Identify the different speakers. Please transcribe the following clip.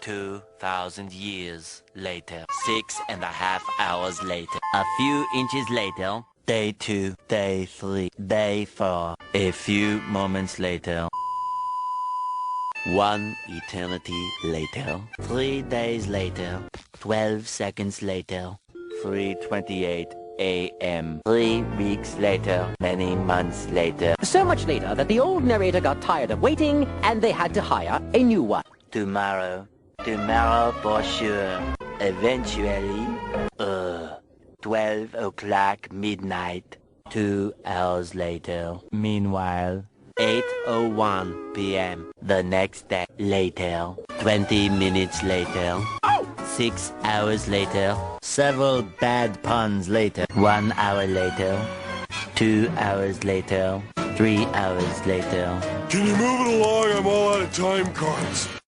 Speaker 1: 2,000 years later. 6.5 hours later. A few inches later. Day 2, Day 3, Day 4. A few moments later. 1 eternity later. 3 days later. 12 seconds later. 3:28 a.m. 3 weeks later. Many months later.
Speaker 2: So much later that the old narrator got tired of waiting and they had to hire a new one.
Speaker 1: Tomorrow for sure. Eventually, 12 o'clock midnight. 2 hours later. Meanwhile, 8:01 p.m. the next day. Later. 20 minutes later. 6 hours later. Several bad puns later. 1 hour later. 2 hours later. 3 hours later.
Speaker 3: Can you move it along? I'm all out of time cards.